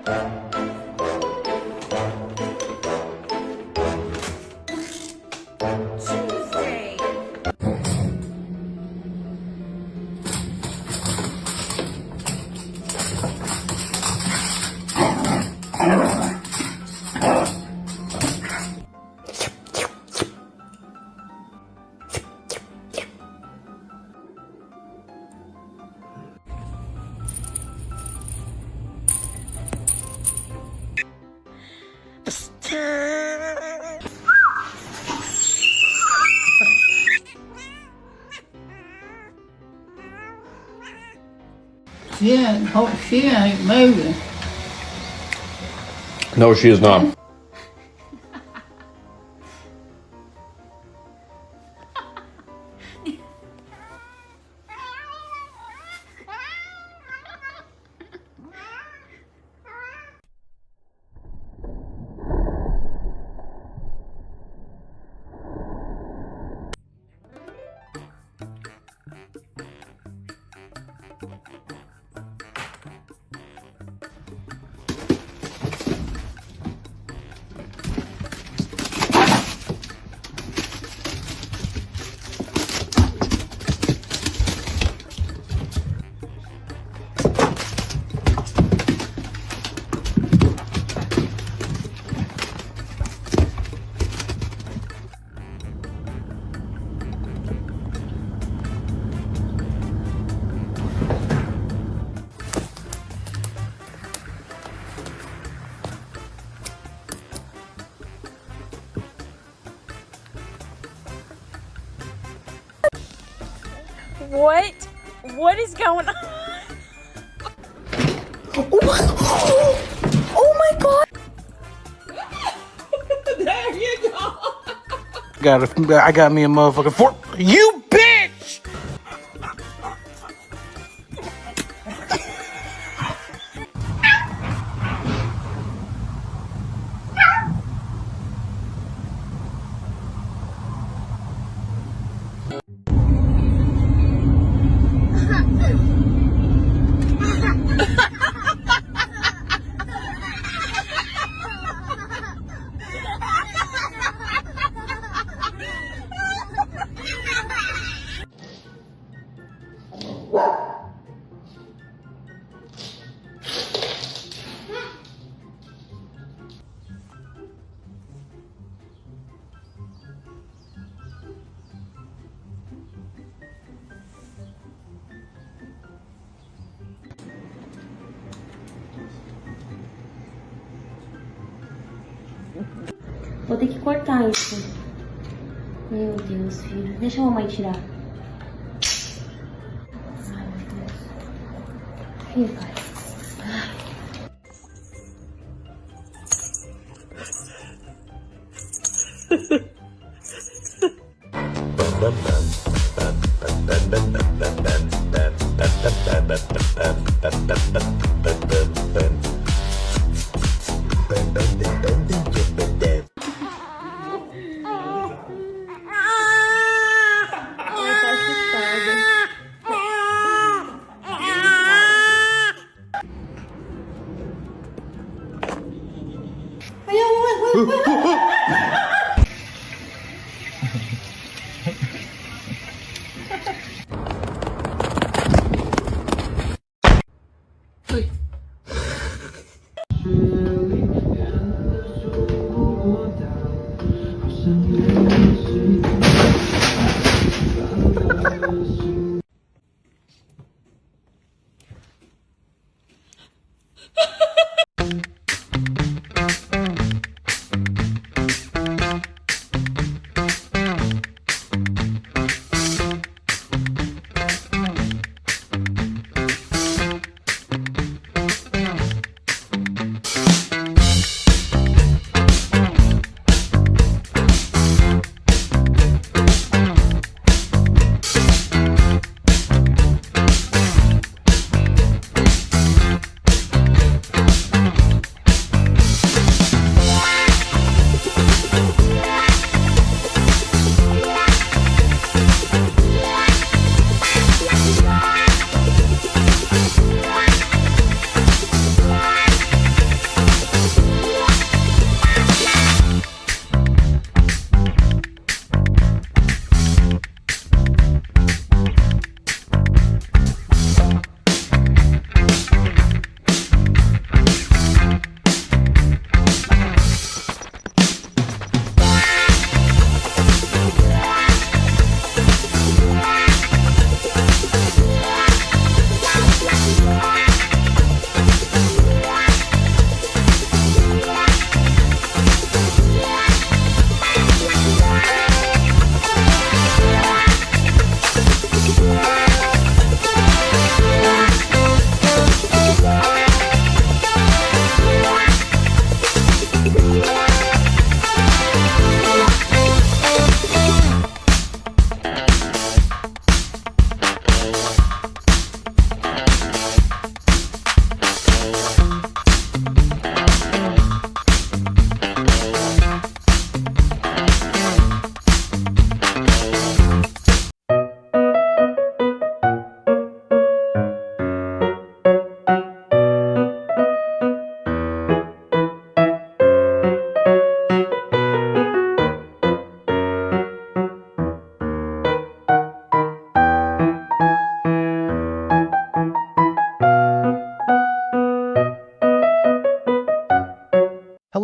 Tuesday. She ain't moving. No, she is not. What? What is going on? Oh my god! There you go. I got me a motherfucking fork. You bitch! Vou ter que cortar isso. Meu Deus, filho. Deixa a mamãe tirar. Ai, meu Deus. Fica.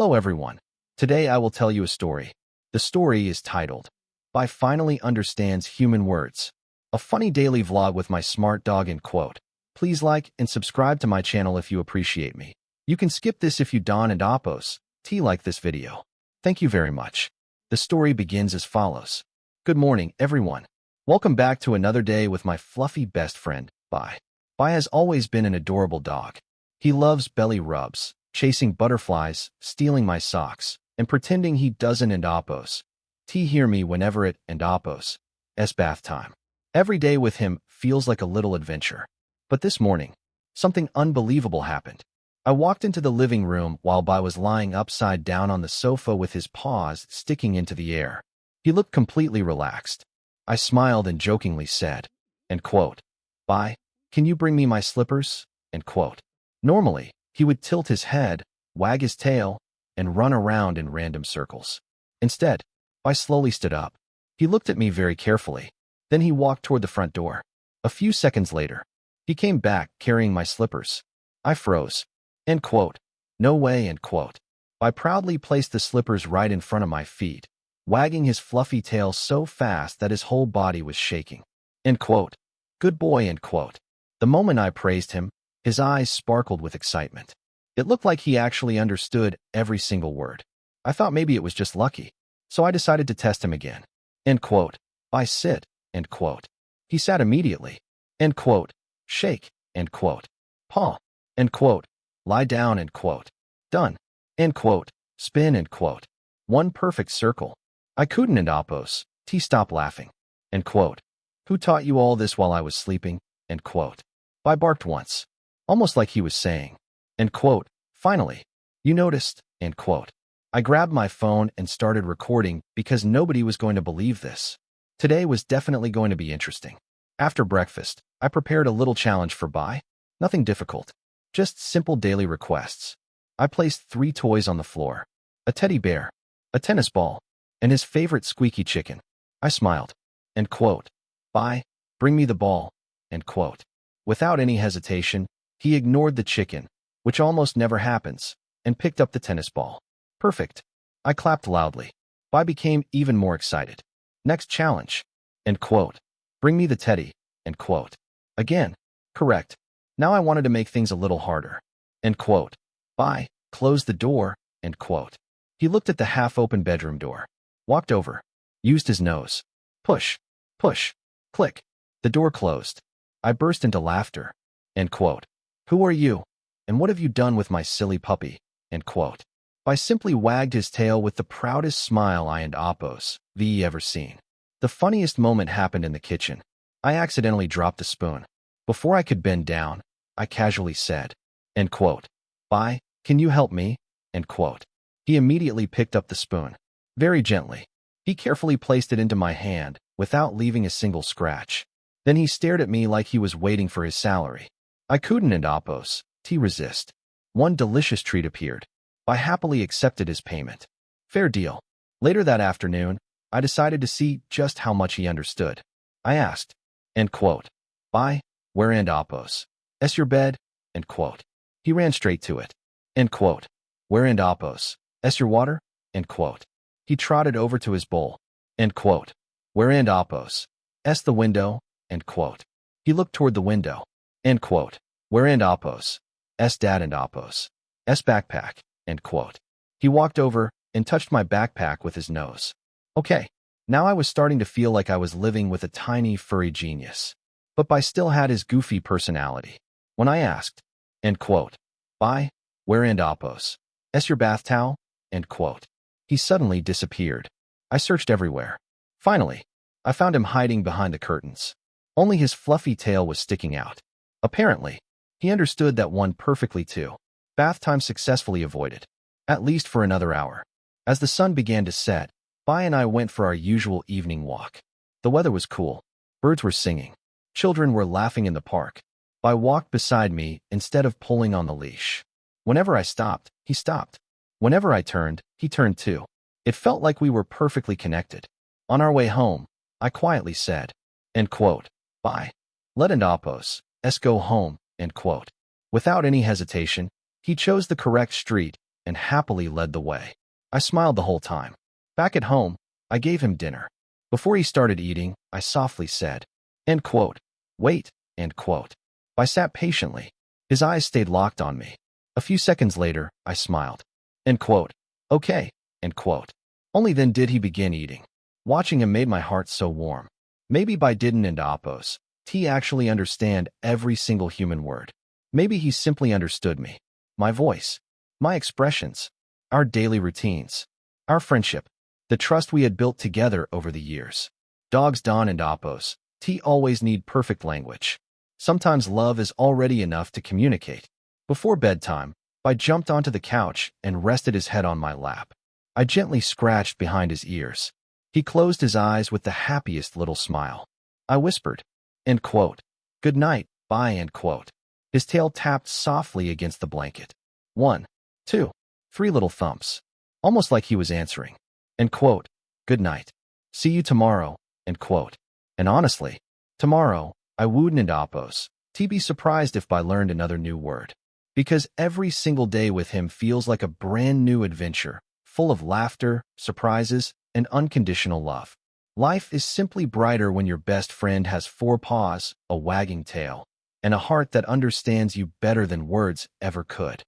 Hello everyone. Today I will tell you a story. The story is titled, By Finally Understands Human Words. A funny daily vlog with my smart dog in quote. Please like and subscribe to my channel if you appreciate me. You can skip this if you don't and oppose. Like this video. Thank you very much. The story begins as follows. Good morning, everyone. Welcome back to another day with my fluffy best friend, Bai. Bai has always been an adorable dog. He loves belly rubs, chasing butterflies, stealing my socks, and pretending he doesn't and oppose. Hear me whenever it and oppose. Bath time. Every day with him feels like a little adventure. But this morning, something unbelievable happened. I walked into the living room while Bai was lying upside down on the sofa with his paws sticking into the air. He looked completely relaxed. I smiled and jokingly said, end quote, Bai, can you bring me my slippers? End quote. Normally, he would tilt his head, wag his tail, and run around in random circles. Instead, Bai slowly stood up. He looked at me very carefully. Then he walked toward the front door. A few seconds later, he came back carrying my slippers. I froze. End quote. No way, end quote. Bai proudly placed the slippers right in front of my feet, wagging his fluffy tail so fast that his whole body was shaking. End quote. Good boy, end quote. The moment I praised him, his eyes sparkled with excitement. It looked like he actually understood every single word. I thought maybe it was just lucky, so I decided to test him again. End quote. Bai sit, end quote. He sat immediately. End quote. Shake, end quote. Paw, end quote. Lie down, end quote. Done, end quote. Spin, end quote. One perfect circle. I couldn't and oppose. Stop laughing, end quote. Who taught you all this while I was sleeping? End quote. Bai barked once, almost like he was saying, end quote. Finally, you noticed, end quote. I grabbed my phone and started recording because nobody was going to believe this. Today was definitely going to be interesting. After breakfast, I prepared a little challenge for Bai. Nothing difficult. Just simple daily requests. I placed 3 toys on the floor. A teddy bear, a tennis ball, and his favorite squeaky chicken. I smiled. End quote. Bai, bring me the ball. End quote. Without any hesitation, he ignored the chicken, which almost never happens, and picked up the tennis ball. Perfect. I clapped loudly. Bai became even more excited. Next challenge. End quote. Bring me the teddy. End quote. Again. Correct. Now I wanted to make things a little harder. End quote. Bai, close the door. End quote. He looked at the half-open bedroom door, walked over, used his nose. Push, push, click. The door closed. I burst into laughter. End quote. Who are you? And what have you done with my silly puppy? End quote. Bai simply wagged his tail with the proudest smile I and oppose ever seen. The funniest moment happened in the kitchen. I accidentally dropped the spoon. Before I could bend down, I casually said, end quote. Bai, can you help me? End quote. He immediately picked up the spoon. Very gently. He carefully placed it into my hand without leaving a single scratch. Then he stared at me like he was waiting for his salary. I couldn't and oppose resist. One delicious treat appeared. I happily accepted his payment. Fair deal. Later that afternoon, I decided to see just how much he understood. I asked, end quote. Bai, where and oppose? Your bed? End quote. He ran straight to it. End quote. Where and oppose? Your water? End quote. He trotted over to his bowl. End quote. Where and oppose? The window? End quote. He looked toward the window. End quote. Where and oppose? Dad and oppose. Backpack. End quote. He walked over and touched my backpack with his nose. Okay, now I was starting to feel like I was living with a tiny furry genius. But Bai still had his goofy personality. When I asked, end quote, Bai, where and oppose? Your bath towel? End quote. He suddenly disappeared. I searched everywhere. Finally, I found him hiding behind the curtains. Only his fluffy tail was sticking out. Apparently, he understood that one perfectly too. Bath time successfully avoided, at least for another hour. As the sun began to set, Bai and I went for our usual evening walk. The weather was cool. Birds were singing. Children were laughing in the park. Bai walked beside me instead of pulling on the leash. Whenever I stopped, he stopped. Whenever I turned, he turned too. It felt like we were perfectly connected. On our way home, I quietly said, end quote, Bai, let and oppose, go home, end quote. Without any hesitation, he chose the correct street and happily led the way. I smiled the whole time. Back at home, I gave him dinner. Before he started eating, I softly said, end quote, wait, end quote. I sat patiently. His eyes stayed locked on me. A few seconds later, I smiled. End quote, okay, end quote. Only then did he begin eating. Watching him made my heart so warm. Maybe by didn't and oppos, he actually understand every single human word. Maybe he simply understood me, my voice, my expressions, our daily routines, our friendship, the trust we had built together over the years. Dogs Don and oppos, T always need perfect language. Sometimes love is already enough to communicate. Before bedtime, I jumped onto the couch and rested his head on my lap. I gently scratched behind his ears. He closed his eyes with the happiest little smile. I whispered, end quote, good night, bye, end quote. His tail tapped softly against the blanket. 1, 2, 3 little thumps, almost like he was answering. End quote, good night. See you tomorrow, end quote. And honestly, tomorrow, I wouldn't and oppos, to be surprised if I learned another new word. Because every single day with him feels like a brand new adventure, full of laughter, surprises, and unconditional love. Life is simply brighter when your best friend has 4 paws, a wagging tail, and a heart that understands you better than words ever could.